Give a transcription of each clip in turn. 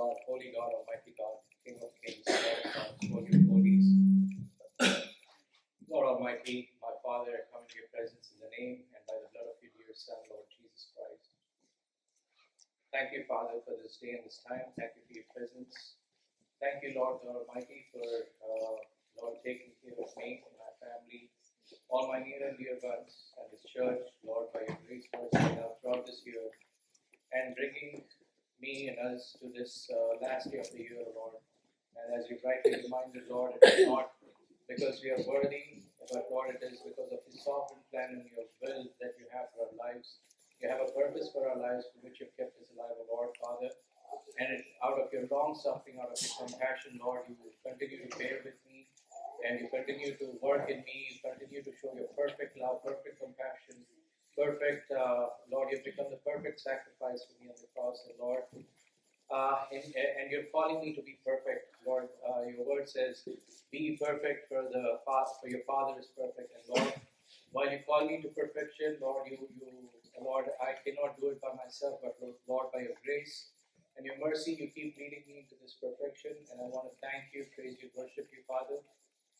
God, holy God, almighty God, King of kings, Lord of lords, holy of holies. Lord Almighty, my Father, I come into your presence in the name and by the blood of your dear Son, Lord Jesus Christ. Thank you, Father, for this day and this time. Thank you for your presence. Thank you, Lord God Almighty, for Lord taking care of me and my family, all my near and dear ones, and this church, Lord, by your grace, mercy, now throughout this year, and bringing me and us to this last day of the year, Lord. And as you rightly reminded, Lord, it is not because we are worthy, but Lord, it is because of the sovereign plan and your will that you have for our lives. You have a purpose for our lives for which you've kept us alive, O Lord, Father. And out of your long suffering, out of your compassion, Lord, you will continue to bear with me, and you continue to work in me, you continue to show your perfect love, perfect compassion, perfect, Lord, you've become the perfect sacrifice for me on the cross, and Lord, and you're calling me to be perfect, Lord. Your word says, "Be perfect, for your Father is perfect." And Lord, while you call me to perfection, Lord, Lord, I cannot do it by myself, but Lord, by your grace and your mercy, you keep leading me into this perfection. And I want to thank you, praise you, worship you, Father,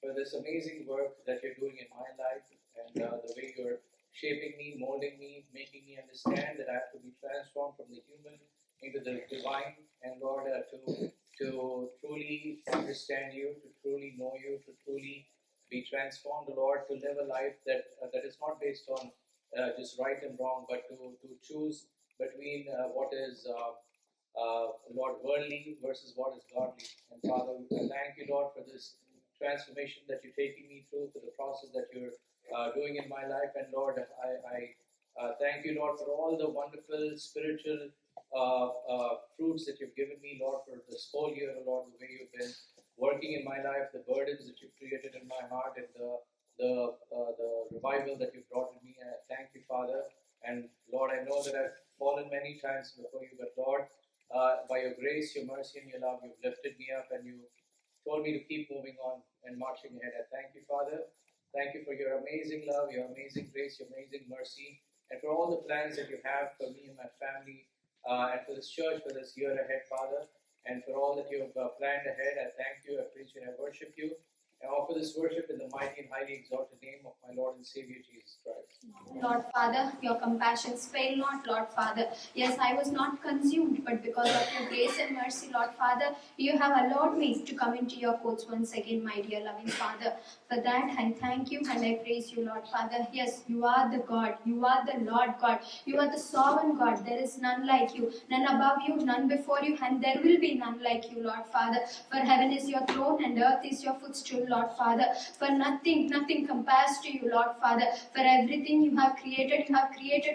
for this amazing work that you're doing in my life, and the way you're shaping me, molding me, making me understand that I have to be transformed from the human into the divine, and Lord, to truly understand you, to truly know you, to truly be transformed, Lord, to live a life that is not based on just right and wrong, but to choose between what is Lord, worldly versus what is godly. And Father, we thank you, Lord, for this transformation that you're taking me through, for the process that you're doing in my life. And Lord, I thank you, Lord, for all the wonderful spiritual fruits that you've given me, Lord, for this whole year, Lord, the way you've been working in my life, the burdens that you've created in my heart, and the revival that you've brought in me. And I thank you, Father. And Lord, I know that I've fallen many times before you, but Lord, by your grace, your mercy, and your love, you've lifted me up, and you told me to keep moving on and marching ahead. I thank you, Father. Thank you for your amazing love, your amazing grace, your amazing mercy, and for all the plans that you have for me and my family, and for this church, for this year ahead, Father, and for all that you have planned ahead. I thank you, I praise you, and I worship you. I offer this worship in the mighty and highly exalted name of my Lord and Savior Jesus Christ. Lord Father, your compassions fail not, Lord Father. Yes, I was not consumed, but because of your grace and mercy, Lord Father, you have allowed me to come into your courts once again, my dear loving Father. For that, I thank you and I praise you, Lord Father. Yes, you are the God, you are the Lord God, you are the sovereign God. There is none like you, none above you, none before you, and there will be none like you, Lord Father. For heaven is your throne and earth is your footstool, Lord Father. For nothing compares to you, Lord Father. For everything you have created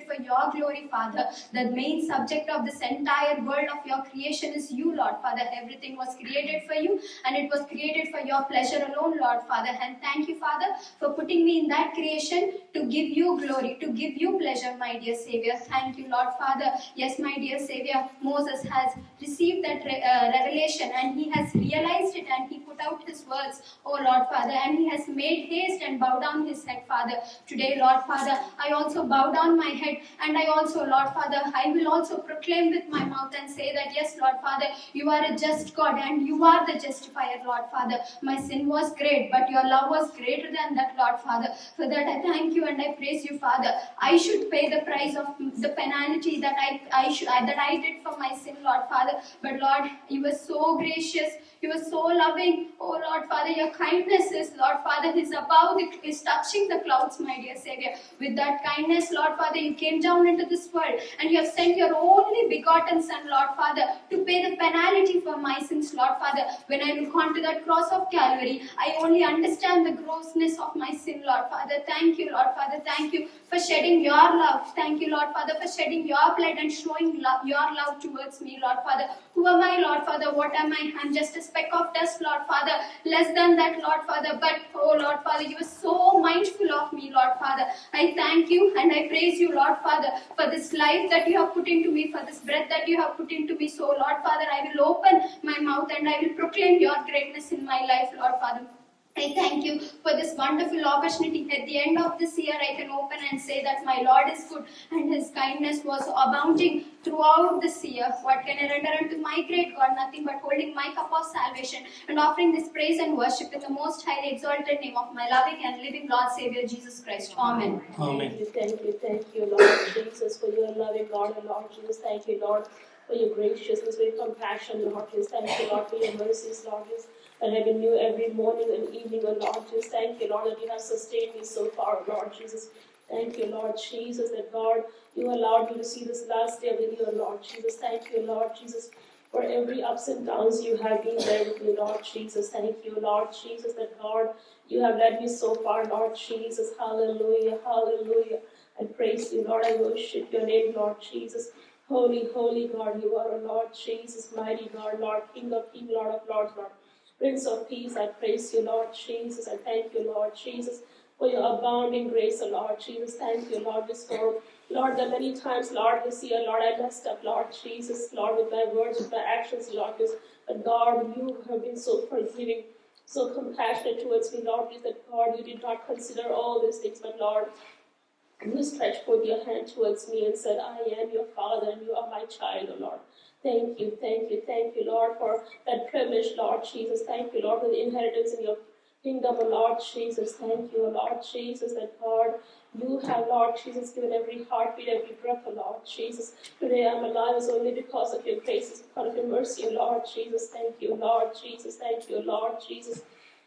for your glory, Father. The main subject of this entire world of your creation is you, Lord Father. Everything was created for you, and it was created for your pleasure alone, Lord Father. And thank you, Father, for putting me in that creation to give you glory, to give you pleasure, my dear Savior. Thank you, Lord Father. Yes, my dear Savior, Moses has received that revelation, and he has realized it, and he put out his words, oh Lord Father, and he has made haste and bowed down his head, Father. Today, Lord Father, I also bow down my head, and I also, Lord Father, I will also proclaim with my mouth and say that, yes, Lord Father, you are a just God, and you are the justifier, Lord Father. My sin was great, but your love was greater than that, Lord Father. For that, I thank you and I praise you, Father. I should pay the price of the penalty that I did for my sin, Lord Father. But Lord, you were so gracious. You are so loving. Oh Lord Father, your kindness is, Lord Father, is above, it is touching the clouds, my dear Savior. With that kindness, Lord Father, you came down into this world, and you have sent your only begotten Son, Lord Father, to pay the penalty for my sins, Lord Father. When I look onto that cross of Calvary, I only understand the grossness of my sin, Lord Father. Thank you, Lord Father. Thank you for shedding your love. Thank you, Lord Father, for shedding your blood and showing your love towards me, Lord Father. Who am I, Lord Father? What am I? I'm just a speck of dust, Lord Father. Less than that, Lord Father. But, oh Lord Father, you are so mindful of me, Lord Father. I thank you and I praise you, Lord Father, for this life that you have put into me, for this breath that you have put into me. So, Lord Father, I will open my mouth and I will proclaim your greatness in my life, Lord Father. I thank you for this wonderful opportunity. At the end of this year, I can open and say that my Lord is good and His kindness was abounding throughout this year. What can I render unto my great God? Nothing but holding my cup of salvation and offering this praise and worship in the most highly exalted name of my loving and living Lord Savior Jesus Christ. Amen. Amen. Thank you, Lord Jesus, for your loving God, and Lord Jesus. Thank you, Lord, for your graciousness, for your compassion, Lord Jesus. Thank you, Lord, for your mercies, Lord Jesus, that have been new every morning and evening, oh Lord Jesus. Thank you, Lord, that you have sustained me so far, Lord Jesus. Thank you, Lord Jesus, that God, you allowed me to see this last day of the year, Lord Jesus. Thank you, Lord Jesus, for every ups and downs you have been there with me, Lord Jesus. Thank you, Lord Jesus, that God, you have led me so far, Lord Jesus. Hallelujah, hallelujah. I praise you, Lord. I worship your name, Lord Jesus. Holy, holy God, you are, Lord Jesus, mighty God, Lord, King of kings, Lord of lords, Lord. Prince of Peace, I praise you, Lord Jesus. I thank you, Lord Jesus, for your abounding grace, Lord Jesus. Thank you, Lord, this for Lord, the many times, Lord, this year, Lord, I messed up, Lord Jesus, Lord, with my words, with my actions, Lord, but God, you have been so forgiving, so compassionate towards me, Lord, is that God, you did not consider all these things, but Lord, you stretched forth your hand towards me and said, I am your Father and you are my child, O Lord. Thank you, Lord, for that privilege, Lord Jesus. Thank you, Lord, for the inheritance in your kingdom, O Lord Jesus. Thank you, O Lord Jesus, that God, you have, Lord Jesus, given every heartbeat, every breath, O Lord Jesus. Today I'm alive is only because of your grace, because of your mercy, O Lord Jesus. Thank you, Lord Jesus. Thank you, Lord Jesus.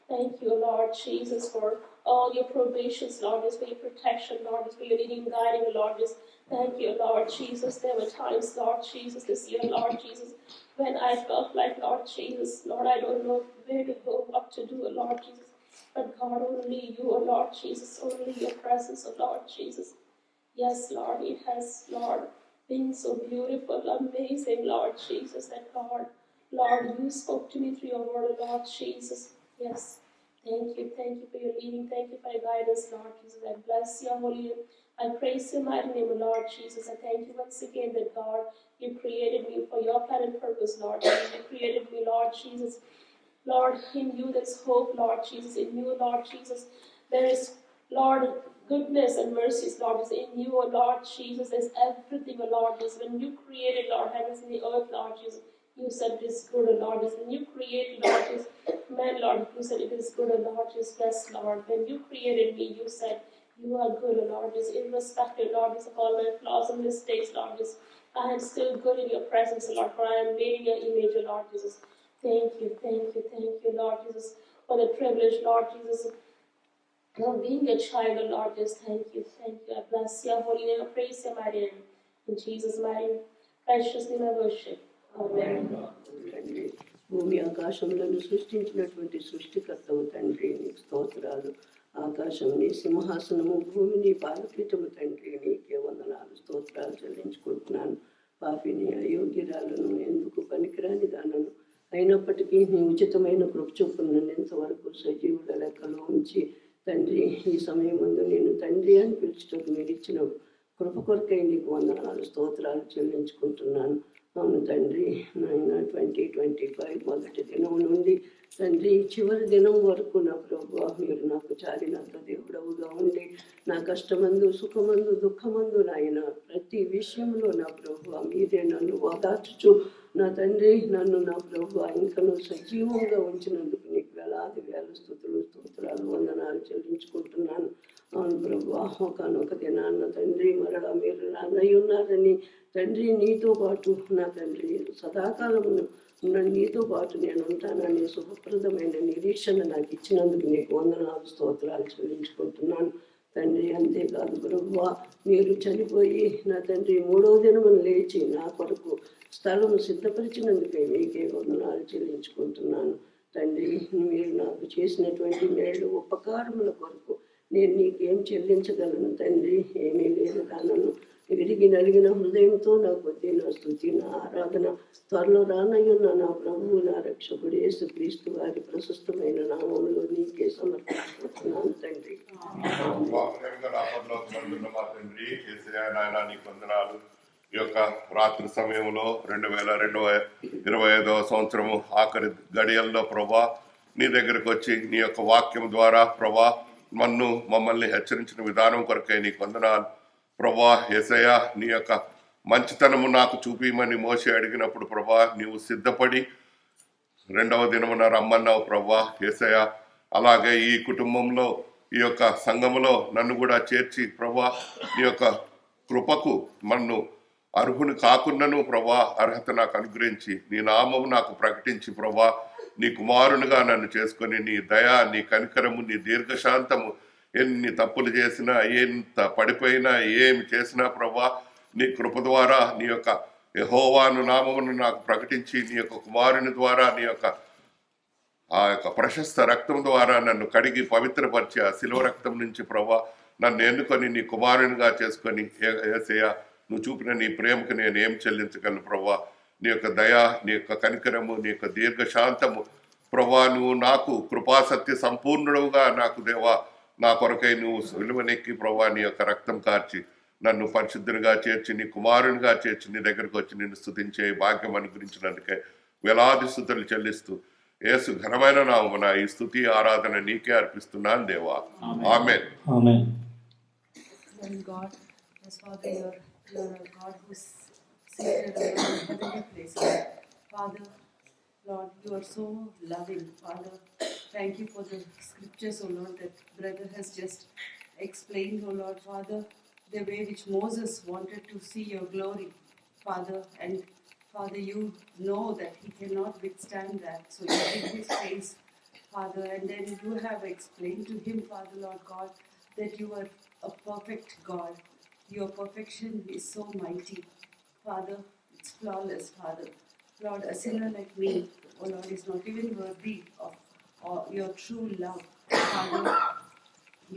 Thank you, Lord Jesus, for all your probations, Lord, just for your protection, Lord, just for your leading and guiding, Lord, just thank you, Lord Jesus. There were times, Lord Jesus, this year, Lord Jesus, when I felt like, Lord Jesus, Lord, I don't know where to go, what to do, Lord Jesus. But God, only you, oh Lord Jesus, only your presence, oh Lord Jesus. Yes, Lord, it has, Lord, been so beautiful, amazing, Lord Jesus, that God, Lord, you spoke to me through your word, Lord Jesus. Yes. Thank you for your leading. Thank you for your guidance, Lord Jesus. I bless your holy name. I praise your mighty name, Lord Jesus. I thank you once again that God, you created me for your plan and purpose, Lord Jesus. You created me, Lord Jesus. Lord, in you there's hope, Lord Jesus. In you, Lord Jesus, there is, Lord, goodness and mercies, Lord. Is in you, O Lord Jesus. There's everything, O Lord Jesus. When you created, Lord, heavens and the earth, Lord Jesus, you said it is good, O Lord Jesus. When you created, Lord Jesus, man, Lord, you said it is good, O Lord Jesus. Yes, Lord. When you created me, you said you are good, O Lord Jesus. Irrespective, Lord Jesus, of all my flaws and mistakes, Lord Jesus, I am still good in your presence, O Lord, for I am made in your image, O Lord Jesus. Thank you, Lord Jesus, for the privilege, Lord Jesus, of being a child, O Lord Jesus. Thank you. I bless your holy name. I praise your mighty name. In Jesus' mighty, precious name I worship. Amen. తండ్రి భూమి ఆకాశములను సృష్టించినటువంటి సృష్టికర్తవు తండ్రి నీకు స్తోత్రాలు. ఆకాశం నీ సింహాసనము, భూమి నీ పాదపీఠము తండ్రి, నీకే వందనాలు స్తోత్రాలు చెల్లించుకుంటున్నాను. పాపిని అయోగ్యురాలను, ఎందుకు పనికిరాని దానను, అయినప్పటికీ నీ ఉచితమైన కృప చొప్పున నన్ను ఇంతవరకు సజీవుల లెక్కలో ఉంచి తండ్రి, ఈ సమయం ముందు నేను తండ్రి అని పిలుచుటకు మీరు ఇచ్చిన కృప కొరకై నీకు వందనాలు స్తోత్రాలు చెల్లించుకుంటున్నాను. అవును తండ్రి, నాయన 2025 మొదటి దినం నుండి తండ్రి చివరి దినం వరకు నా ప్రభువా మీరు నాకు చాలినంత దేవుడవుగా ఉండి నా కష్టమందు, సుఖమందు, దుఃఖమందు నాయన ప్రతి విషయంలో నా ప్రభువా మీరే నన్ను ఓదార్చుచు నా తండ్రి నన్ను నా ప్రభువా ఇంకను సజీవంగా ఉంచినందుకు నీకు వేలాది వేల స్తుతులు, స్తోత్రాలు, వందనాలు చెల్లించుకుంటున్నాను. అవును ప్రభువా, ఒకనొక దినాన్న తండ్రి మరలా మీరు నాన్నయ్య ఉన్నారని తండ్రి, నీతో పాటు నా తండ్రి సదాకాలము నీతో పాటు నేను ఉంటానని శుభప్రదమైన నిరీక్షణ నాకు ఇచ్చినందుకు నీకు వందనాలు స్తోత్రాలు చెల్లించుకుంటున్నాను తండ్రి. అంతేకాదు ప్రభువా, మీరు చనిపోయి నా తండ్రి 3వ దినమున లేచి నా కొరకు స్థలం సిద్ధపరిచినందుకే మీకే వందనాలు చెల్లించుకుంటున్నాను తండ్రి. మీరు నాకు చేసినటువంటి మేళ్ళు ఉపకారముల కొరకు నేను నీకేం చెల్లించగలను తండ్రి? ఏమీ లేదు. దానను విరిగి నలిగిన హృదయంతో నా కొద్ది, నా స్తుతి, నా ఆరాధన త్వరలో రానయ్యున్న నా ప్రభువు, నా రక్షకుడు యేసుక్రీస్తు వారి ప్రశస్తమైన నామములో నీకే సమర్పించుకుంటున్నాను తండ్రి. ఈ యొక్క రాత్రి సమయంలో 2025 సంవత్సరము ఆఖరి గడియల్లో ప్రభా నీ దగ్గరకు వచ్చి నీ యొక్క వాక్యం ద్వారా ప్రభా మమ్మల్ని హెచ్చరించిన విధానం కొరకై నీకు వందనాలు ప్రభా. యేసయ్యా, నీ యొక్క మంచితనము నాకు చూపిమని మోసే అడిగినప్పుడు ప్రభా నీవు సిద్ధపడి 2వ దినమున రమ్మన్నావు ప్రభా. యేసయ్యా, అలాగే ఈ కుటుంబంలో ఈ యొక్క సంఘములో నన్ను కూడా చేర్చి ప్రభా నీ యొక్క కృపకు నన్ను అర్హుని కాకుండాను ప్రభా అర్హత నాకు అనుగ్రహించి నీ నామము నాకు ప్రకటించి ప్రభా నీ కుమారునిగా నన్ను చేసుకొని నీ దయ, నీ కనికరము, నీ దీర్ఘశాంతము, ఎన్ని తప్పులు చేసినా, ఎంత పడిపోయినా, ఏమి చేసినా ప్రభా నీ కృప ద్వారా నీ యొక్క యెహోవాను నామమును నాకు ప్రకటించి నీ యొక్క కుమారుని ద్వారా నీ యొక్క ఆ యొక్క ప్రశస్త రక్తం ద్వారా నన్ను కడిగి పవిత్రపరిచి ఆ శిలువ రక్తం నుంచి ప్రభా నన్ను ఎన్నుకొని నీ కుమారునిగా చేసుకొని యేసయ్యా నువ్వు చూపిన నీ ప్రేమకు నేను ఏం చెల్లించగలను ప్రభా. నీ యొక్క దయ, నీ యొక్క కనికరము, నీ యొక్క దీర్ఘశాంతము ప్రభా నువ్వు నాకు కృపాసత్య సంపూర్ణుడుగా నాకు దేవా నా కొరకై నువ్వు విలువనెక్కి ప్రభా నీ యొక్క రక్తం కార్చి నన్ను పరిశుద్ధునిగా చేర్చి నీ కుమారునిగా చేర్చి నీ దగ్గరకు వచ్చి నిన్ను స్తుతించే భాగ్యం అనుగ్రహించినందుకే వేలాది స్తుతులు చెల్లిస్తూ యేసు ఘనమైన నామమున ఈ స్తుతి ఆరాధన నీకే అర్పిస్తున్నాను దేవా. ఆమేన్. Amen. Loving God, as Father, you're a God who's seated around heavenly places. Father, Lord, you are so loving. Father, thank you for the scriptures, O Lord, that brother has just explained, O Lord, Father, the way which Moses wanted to see your glory, Father, and Father, you know that he cannot withstand that, so you hid his face, Father, and then you have explained to him, Father, Lord God, that you are a perfect God. Your perfection is so mighty, Father, it's flawless, Father. Lord, a sinner like me, oh Lord, is not even worthy of your true love, Father.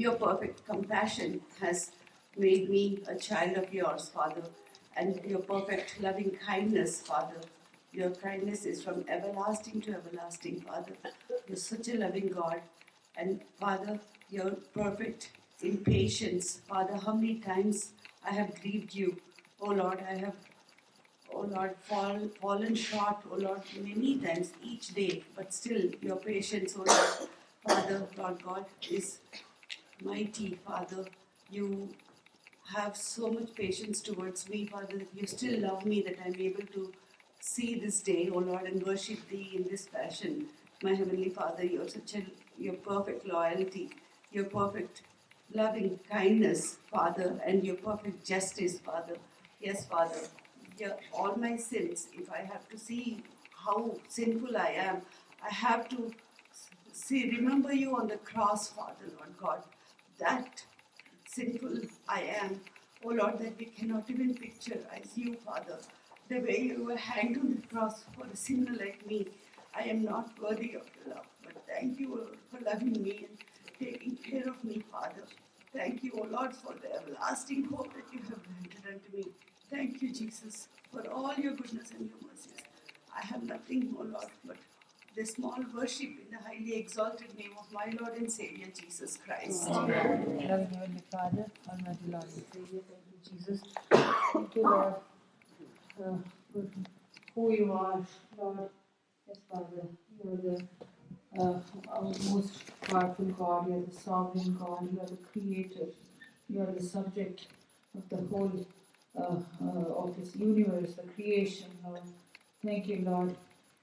Your perfect compassion has made me a child of yours, Father, and your perfect loving kindness, Father. Your kindness is from everlasting to everlasting, Father. You're such a loving God, and Father, your perfect in patience, Father. How many times I have grieved you, oh Lord, I have, oh Lord, fallen short, oh Lord, many times each day, but still your patience, oh Lord, Father, Lord God, is mighty, Father. You have so much patience towards me, Father, that you still love me, that I'm able to see this day, oh Lord, and worship thee in this fashion. My Heavenly Father, your perfect loyalty, your perfect loving kindness, Father, and your perfect justice, Father. Yes, Father, all my sins, if I have to see how sinful I am, I have to remember you on the cross, Father, Lord God. That sinful I am, oh Lord, that we cannot even picture as you, Father. The way you were hanged on the cross for a sinner like me, I am not worthy of your love. But thank you, Lord, for loving me and taking care of me, Father. Thank you, O Lord, for the everlasting hope that you have granted unto me. Thank you, Jesus, for all your goodness and your mercies. I have nothing, O Lord, but the small worship in the highly exalted name of my Lord and Savior, Jesus Christ. Loving Heavenly Father, Almighty Lord and Savior, thank you, Jesus. Thank you, Lord, for who you are, Lord. Yes, Father, you are the our most powerful God, you are the sovereign God, you are the creator, you are the subject of the whole of this universe, the creation, Lord. Thank you, Lord,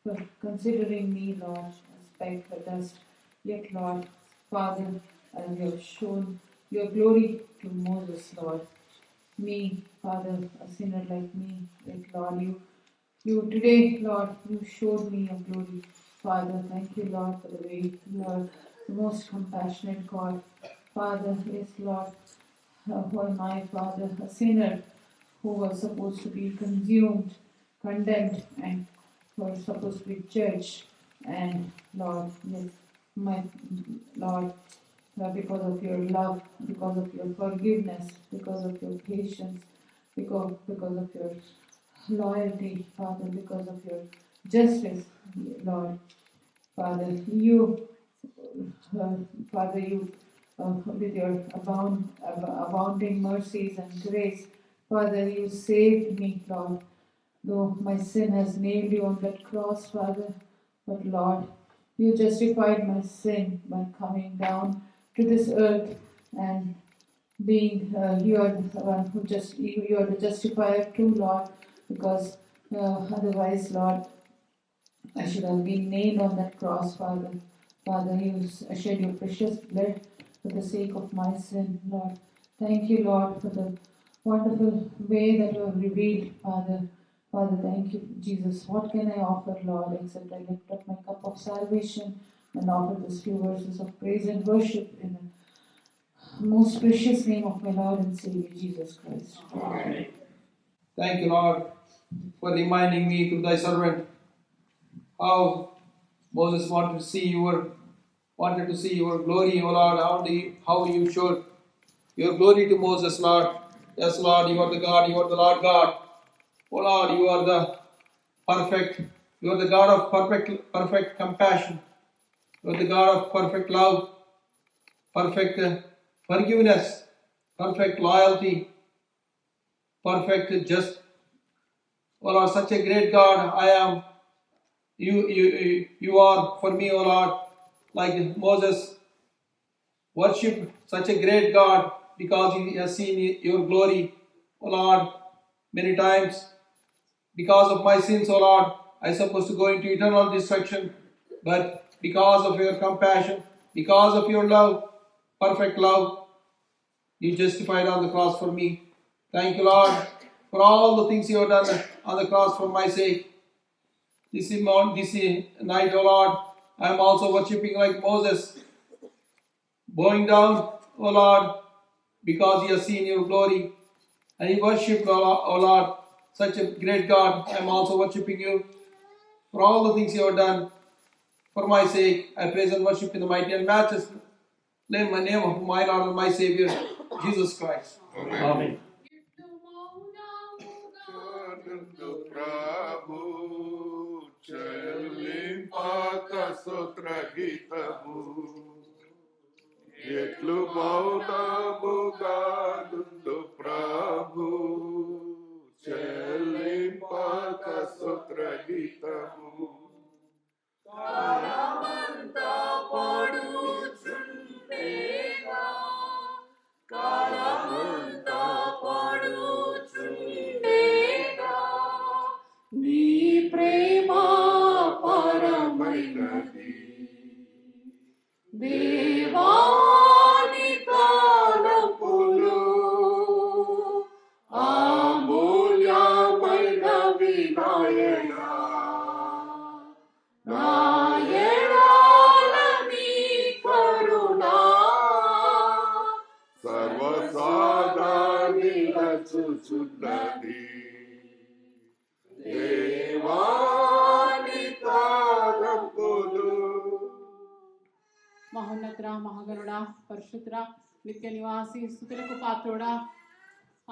for considering me, Lord, as speck for dust. Yet, Lord, Father, as you have shown your glory to Moses, Lord. Me, Father, a sinner like me, like Lord, you today, Lord, you showed me your glory. Father, thank you, Lord, for the way you are the most compassionate God. Father, yes, Lord, who am I, Father, a sinner who was supposed to be consumed, condemned, and was supposed to be judged. And Lord, yes, my Lord, because of your love, because of your forgiveness, because of your patience, because of your loyalty, Father, because of your justice, Lord. Father, you, with your abounding mercies and grace, Father, you saved me, Lord. Though my sin has nailed you on that cross, Father, but Lord, You justified my sin by coming down to this earth and being you are the one who you are the justifier too, Lord, because otherwise, Lord, I should have been nailed on that cross, Father. Father, you shed your precious blood for the sake of my sin, Lord. Thank you, Lord, for the wonderful way that you have revealed, Father. Father, thank you, Jesus. What can I offer, Lord, except I lift up my cup of salvation and offer these few verses of praise and worship in the most precious name of my Lord and Savior, Jesus Christ. Amen. Thank you, Lord, for reminding me through thy servant how Moses wanted to see your glory, O Lord, how you showed your glory to Moses, Lord. Yes, Lord, you are the God, you are the Lord God. O Lord, you are the God of perfect compassion. You are the God of perfect love, perfect forgiveness, perfect loyalty, perfect just. O Lord, such a great God I am. You are for me, O Lord, like Moses worship such a great God because he has seen your glory, O Lord, many times. Because of my sins, O Lord, I supposed to go into eternal destruction, but because of your compassion, because of your love, perfect love, you justified on the cross for me. Thank you, Lord, for all the things you have done on the cross for my sake. This night, O Lord, I am also worshipping like Moses, bowing down, O Lord, because he has seen your glory. And he worshipped, O Lord, such a great God. I am also worshipping you for all the things you have done for my sake. I praise and worship in the mighty and matchless name of my Lord and my Savior, Jesus Christ. Amen. ఎట్లు మౌనముగానుండు ప్రభు చెల్లింపక స్తోత్ర గీతము కాలమంతా పాడుచుండేగా కాలమంతా పాడుచుండేగా నీ ప్రేమ పరమైనది దేవాని తలపులు అమూల్యమైన వినయన నాయనాల నీ కరుణ సర్వసాదా నిలచుచున్నది దేవాని తలపులు. మహోన్నతుడా, మహాగణుడా, పరిశుద్ధుడా, నిత్య నివాసి, స్తుతులకు పాత్రుడా,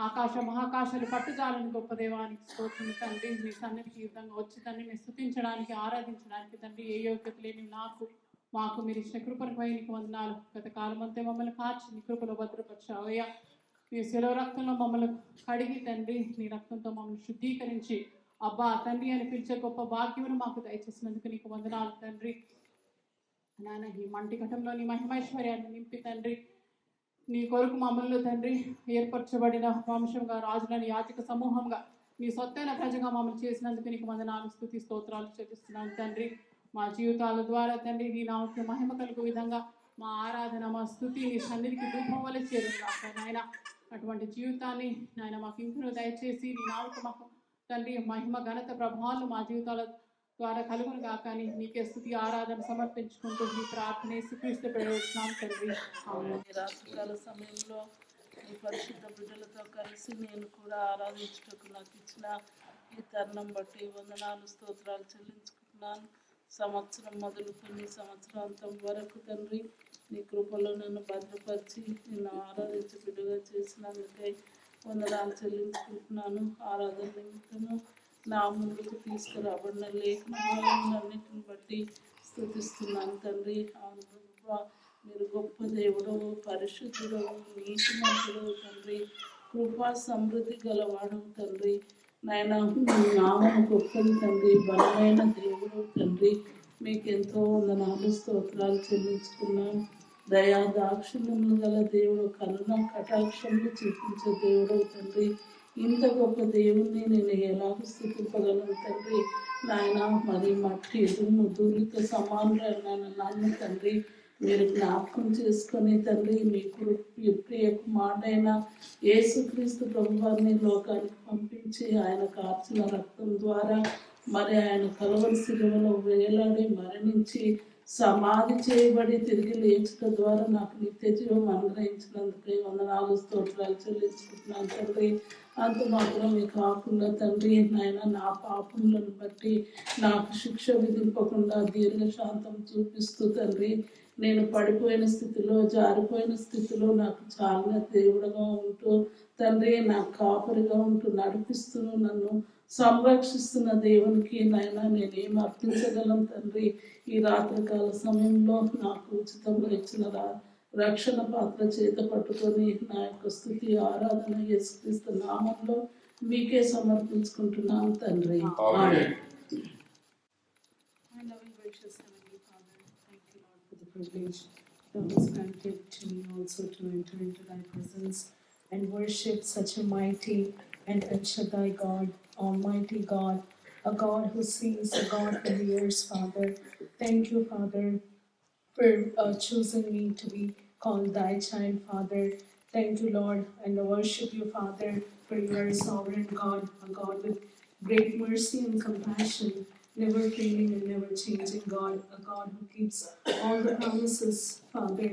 ఆకాశ మహాకాశాలు పట్టుజాలని గొప్ప దేవానికి స్తోత్రం తండ్రి. మీ సన్నిధికి ఈ విధంగా వచ్చి తండ్రి మీ స్తుతించడానికి, ఆరాధించడానికి తండ్రి ఏ యోగ్యత లేని మాకు మీరు ఇచ్చిన కృపను నీకు వందనాలు. గత కాలం అంతే మమ్మల్ని కాచి నీ కృపలో భద్రపరిచావయ్యా. నీ సెలవు రక్తంలో మమ్మల్ని కడిగి తండ్రి నీ రక్తంతో మమ్మల్ని శుద్ధీకరించి అబ్బా తండ్రి అని పిలిచే గొప్ప భాగ్యమును మాకు దయచేసినందుకు నీకు వందనాలు తండ్రి. నాన్న ఈ మంటి ఘటంలో నీ మహిమైశ్వర్యాన్ని నింపి తండ్రి నీ కొరకు మమ్మల్ని తండ్రి ఏర్పరచబడిన వంశంగా, రాజులని యాజక సమూహంగా, నీ సొత్తైన ప్రజగా మమ్మల్ని చేసినందుకు నీకు వందనాలు, స్తుతి స్తోత్రాలు చెల్లిస్తున్నాను తండ్రి. మా జీవితాల ద్వారా తండ్రి నీ నామకు మహిమ కలుగు విధంగా మా ఆరాధన, మా స్తుతి నీ సన్నిధికి ధూపం వల్ల చేరుగాక నాయన. అటువంటి జీవితాన్ని నాయన మాకు ఇంకను దయచేసి నీ నామకు మాకు తండ్రి మహిమ, ఘనత, ప్రభావాలు మా జీవితాల ద్వారా కలుగును గాక అని నీకే స్తుతి ఆరాధన సమర్పించుకుంటూ నీ ప్రార్థన యేసుక్రీస్తు ప్రవేశిస్తున్నాం తండ్రి. రాత్రికాల సమయంలో ఈ పరిశుద్ధ బిడ్డలతో కలిసి నేను కూడా ఆరాధించుటకు నాకు ఇచ్చిన ఈ తరుణం బట్టి వందనాలు, స్తోత్రాలు చెల్లించుకుంటున్నాను. సంవత్సరం మొదలుకొని సంవత్సరం అంతం వరకు తండ్రి నీ కృపలో నన్ను భద్రపరిచి నిన్ను ఆరాధించి బిడ్డగా చేసినందుకై వందనాలు చెల్లించుకుంటున్నాను. ఆరాధన నిమిత్తము నా ముందుకు తీసుకురాబడిన లేఖనాలన్నిటిని బట్టి స్తుతిస్తున్నాను తండ్రి. మీరు గొప్ప దేవుడు, పరిశుద్ధుడు, నీతిమంతుడు తండ్రి, కృపా సమృద్ధి గలవాడు తండ్రి. నాయన నామము గొప్పది తండ్రి, బలమైన దేవుడు తండ్రి. మీకు ఎంతో వందనాలు స్తోత్రాలు చెల్లించుకున్నాం. దయా దాక్షిణ్యములు గల దేవుడు, కరుణ కటాక్షములు చూపించే దేవుడు తండ్రి. ఇంత గొప్ప దేవుణ్ణి నేను ఎలాగ స్థితింపగలను తండ్రి. నాయన మరి మట్టి దుమ్ము ధూళితో సమానులైన నన్ను తండ్రి మీరు జ్ఞాపకం చేసుకొని తండ్రి మీ ప్రియ కుమారుడైన యేసుక్రీస్తు ప్రభువారిని లోకానికి పంపించి ఆయన కార్చిన రక్తం ద్వారా మరి ఆయన కలవరి శిలువలో వేలాడి మరణించి సమాధి చేయబడి తిరిగి లేచడం ద్వారా నాకు నిత్య జీవం అనుగ్రహించినందుకు వందనాలు స్తోత్రాలు చెల్లించుకుంటున్నాను తండ్రి. అంత మాత్రమే కాకుండా తండ్రి నాయన నా పాపములను బట్టి నాకు శిక్ష విధింపకుండా దీర్ఘశాంతం చూపిస్తూ తండ్రి నేను పడిపోయిన స్థితిలో జారిపోయిన స్థితిలో నాకు చాలా దేవుడుగా ఉంటూ తండ్రి నాకు కాపరిగా ఉంటూ నడిపిస్తూ నన్ను సంరక్షిస్తున్న దేవునికి నాయన నేనేం అర్పించగలను తండ్రి. ఈ రాత్రికాల సమయంలో నాకు ఉచితంగా ఇచ్చిన రక్షణ పాత్ర చేత పట్టుకొని నా యొక్క స్థుతి ఆరాధన యేసుక్రీస్తు నామంలో మీకే సమర్పించుకుంటున్నాను తండ్రి. ఆమేన్. My loving, gracious Heavenly Father, thank you, Lord, for the privilege that was granted to me also to enter into thy presence and worship such a mighty and El Shaddai God, Almighty God, a God who sees, a God who hears, Father. Thank you, Father, for choosing me to be called thy child, Father. Thank you, Lord, and I worship you, Father, for you are a sovereign God, a God with great mercy and compassion, never failing and never changing God, a God who keeps all the promises, Father.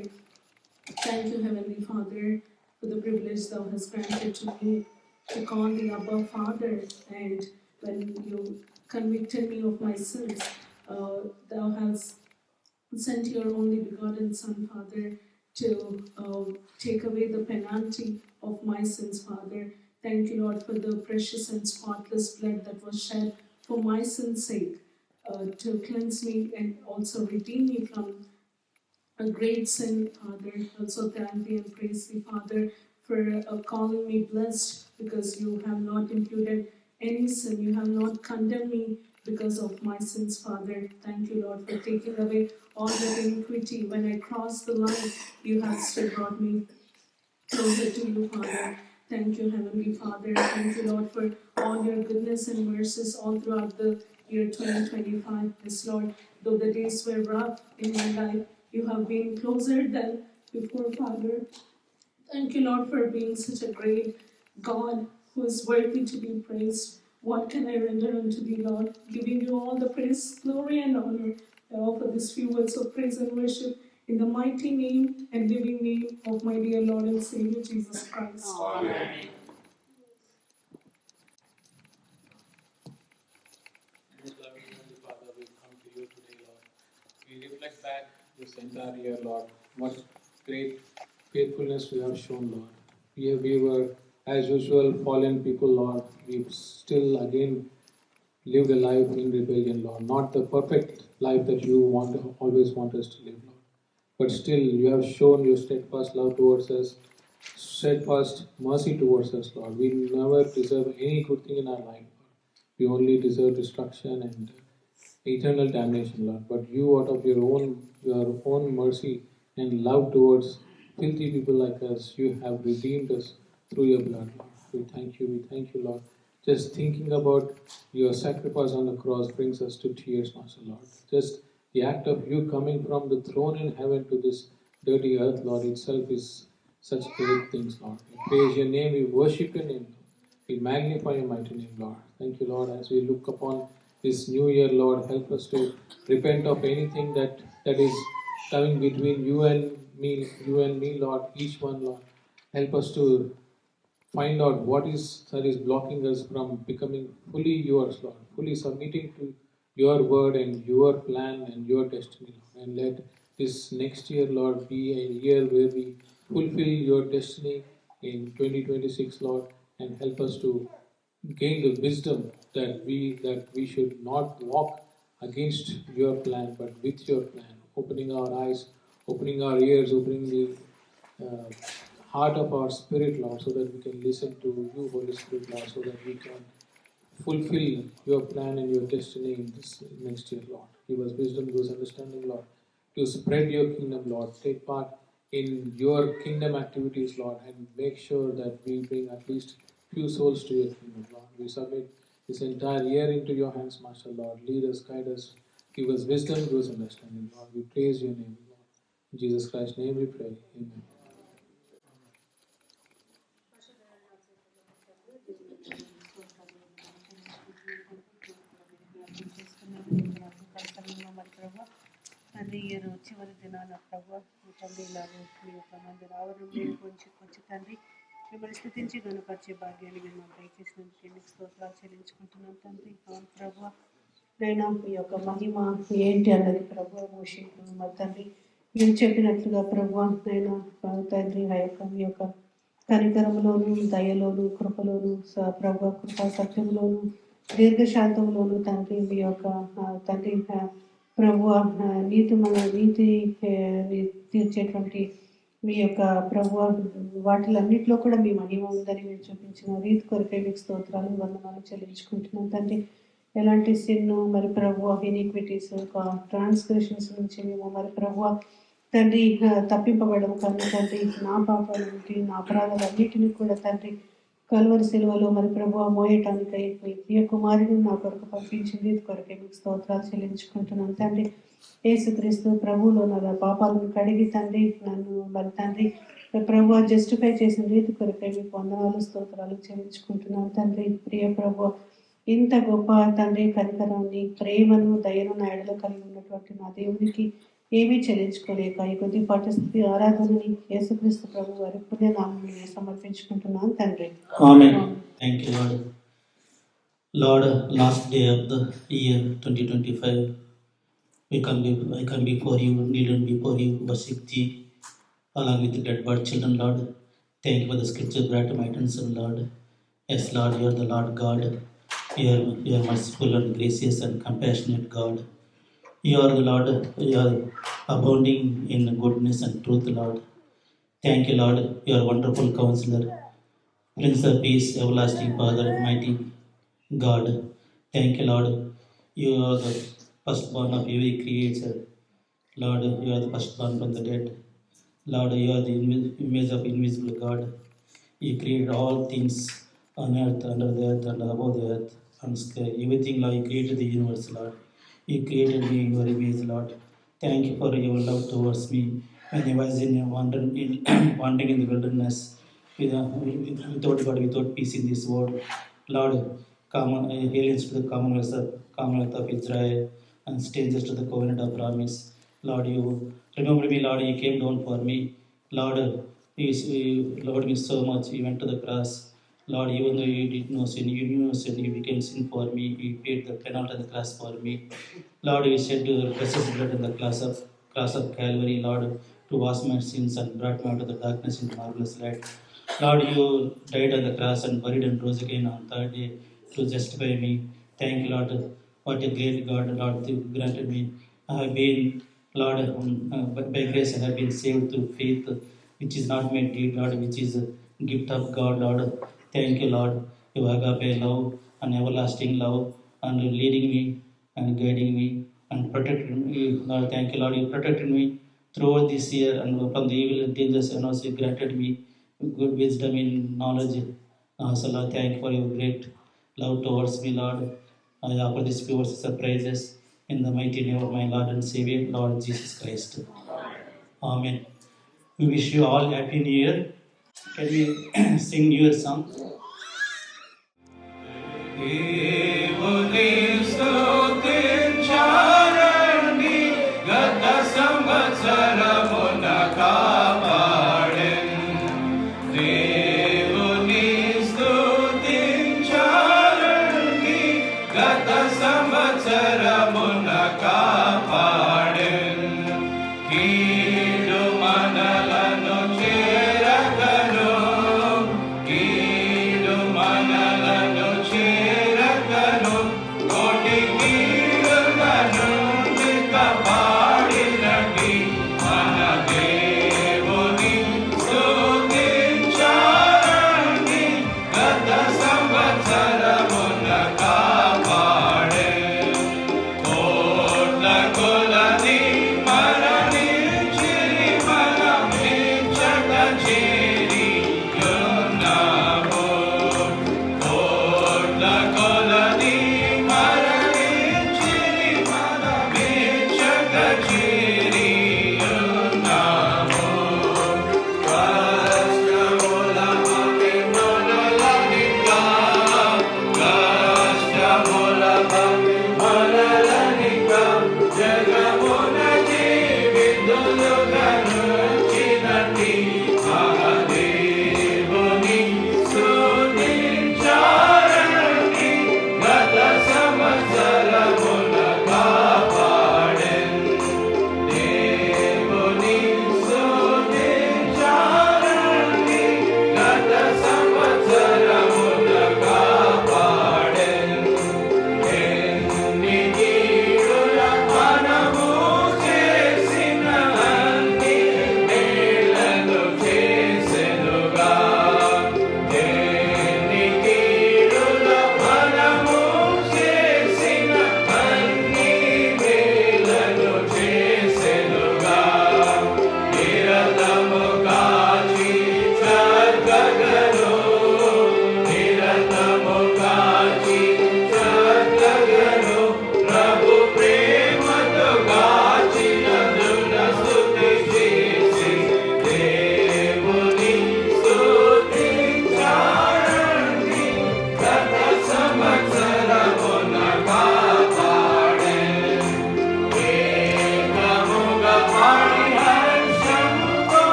Thank you, Heavenly Father, for the privilege thou hast granted to me to call thee Abba Father, and when you convicted me of my sins, thou hast sent your only begotten Son, Father, to take away the penalty of my sins, Father. Thank you, Lord, for the precious and spotless blood that was shed for my sin's sake, to cleanse me and also redeem me from a great sin, Father. Also thank thee and praise thee, Father, for calling me blessed, because you have not imputed any sin. You have not condemned me because of my sins, Father. Thank you, Lord, for taking away all the iniquity. When I crossed the line, you have still brought me closer to you, Father. Thank you, Heavenly Father. Thank you, Lord, for all your goodness and mercies all throughout the year 2025. Yes, Lord, though the days were rough in my life, you have been closer than before, Father. Thank you, Lord, for being such a great God who is worthy to be praised. What can I render unto thee, Lord? Giving you all the praise, glory, and honor. I offer these few words of praise and worship in the mighty name and living name of my dear Lord and Savior Jesus Christ. Amen. Most loving Heavenly Father, we come to you today, Lord. We reflect back this entire year, Lord. What great faithfulness we have shown, Lord. We were, as usual, fallen people, Lord. We still again lived a life in rebellion, Lord. Not the perfect life that you always want us to live, Lord. But still, you have shown your steadfast love towards us, steadfast mercy towards us, Lord. We never deserve any good thing in our life, Lord. We only deserve destruction and eternal damnation, Lord. But you, out of your own mercy and love towards filthy people like us, you have redeemed us through your blood, Lord. We thank you, Lord. Just thinking about your sacrifice on the cross brings us to tears, Master Lord. Just the act of you coming from the throne in heaven to this dirty earth, Lord, itself is such great things, Lord. We praise your name, we worship your name, Lord. We magnify your mighty name, Lord. Thank you, Lord, as we look upon this new year, Lord, help us to repent of anything that is coming between you and me, Lord, each one, Lord. Help us to find out what is that is blocking us from becoming fully yours, Lord, fully submitting to your word and your plan and your destiny, Lord. And let this next year, Lord, be a year where we fulfill your destiny in 2026, Lord, and help us to gain the wisdom that we should not walk against your plan but with your plan, opening our eyes, opening our ears, opening the heart of our spirit, Lord, so that we can listen to you, Holy Spirit, Lord, so that we can fulfill your plan and your destiny in this next year, Lord. Give us wisdom, give us understanding, Lord, to spread your kingdom, Lord. Take part in your kingdom activities, Lord, and make sure that we bring at least few souls to your kingdom, Lord. We submit this entire year into your hands, Master, Lord. Lead us, guide us, give us wisdom, give us understanding, Lord. We praise your name, Lord. In Jesus Christ's name we pray. Amen. తండ్రి ఈ రోజు చివరి దినాన ప్రభు మీ తండ్రి ఇలాగ మీ యొక్క మందిర ఆవరణలో కొంచెం తండ్రి మిమ్మల్ని స్థుతించి గణపరిచే భాగ్యాన్ని మేము మాకు దయచేసినందుకు ఎన్ని స్తోత్రాలు చెల్లించుకుంటున్నాం తండ్రి. అవును ప్రభు, నైనా మీ యొక్క మహిమ ఏంటి అన్నది ప్రభు మోషింపు మరి తండ్రి మీరు చెప్పినట్లుగా ప్రభు నైనా తండ్రి ఆ యొక్క మీ యొక్క కనికరంలోను దయలోను కృపలోను ప్రభు కృపా సత్యంలోను దీర్ఘశాంతంలోను తండ్రి మీ యొక్క తండ్రి ప్రభు నీతి తీర్చేటువంటి మీ యొక్క ప్రభు వాటిలన్నింటిలో కూడా మీ మహిమ ఉందని మీరు చూపించిన రీతి కొరకే మీకు స్తోత్రాలు వందనాలు చెల్లించుకుంటున్నాం తండ్రి. ఎలాంటి సిన్ను మరి ప్రభు ఇనిక్విటీస్ ట్రాన్స్గ్రెషన్స్ నుంచి మేము మరి ప్రభు తండ్రి తప్పింపబడము కానీ తండ్రి నా పాపాలన్నిటి నా అపరాధాలన్నిటిని కూడా తండ్రి కల్వరి సిలువలో మరి ప్రభు మోయటానికై మీ ప్రియ కుమారుడు నా కొరకు పంపించింది కొరకే మీకు స్తోత్రాలు చెల్లించుకుంటున్నాను తండ్రి. యేసుక్రీస్తు ప్రభువులో నా పాపాలను కడిగి తండ్రి నన్ను మరి తండ్రి ప్రభు జస్టిఫై చేసిన రీతి కొరకై మీకు వందనాలు స్తోత్రాలు చెల్లించుకుంటున్నాను తండ్రి. ప్రియ ప్రభు ఇంత గొప్ప తండ్రి కనికరాన్ని ప్రేమను దయను నా ఎడలో కలిగి ఉన్నటువంటి నా దేవునికి ఏమీ చెల్లించుకోలేక ఈ కొద్దిపాటి స్థితి ఆరాధనని యేసుక్రీస్తు ప్రభు వారి పుణ్యనామాన్ని సమర్పించుకుంటున్నాను తండ్రి. Amen. Thank you, Lord. Lord, last day of the year 2025, I come before you, kneeling before you, worship thee, along with the dead bird children, Lord. Thank you for the scripture brought to my attention, Lord. Yes, Lord, you are the Lord God. You are merciful and gracious and compassionate God. You are the Lord, you are abounding in goodness and truth, Lord. Thank you, Lord, you are wonderful counselor, Prince of Peace, everlasting Father, mighty God. Thank you, Lord, you are the firstborn of every creature. Lord, you are the firstborn from the dead. Lord, you are the image of invisible God. You created all things on earth, under the earth, and above the earth, and sky. Everything, Lord, you created the universe, Lord. You created me in your image, Lord. Thank you for your love towards me. When I was wandering in the wilderness, without God, without peace in this world, Lord, aliens to the Commonwealth of Israel, and strangers to the covenant of promise. Lord, you remember me, Lord, you came down for me. Lord, you loved me so much, you went to the cross. Lord, even though you did no sin, you knew no sin, you became sin for me, you paid the penalty on the cross for me. Lord, you shed your precious blood on the cross of Calvary, Lord, to wash my sins and brought me out of the darkness into marvelous light. Lord, you died on the cross and buried and rose again on third day to justify me. Thank you, Lord. What a great God, Lord, you granted me. I have been, Lord, by grace I have been saved through faith, which is not my deed, Lord, which is a gift of God, Lord. Thank you, Lord. Your agape love and everlasting love and leading me and guiding me and protecting me. Lord, thank you, Lord. You protected me throughout this year and from the evil and dangers, and also granted me good wisdom in knowledge. So, Lord, thank you for your great love towards me, Lord. I offer these pure surprises in the mighty name of my Lord and Savior, Lord Jesus Christ. Amen. We wish you all Happy New Year. Can we sing your song? దేవుని స్తుతించారండి గత సంవత్సర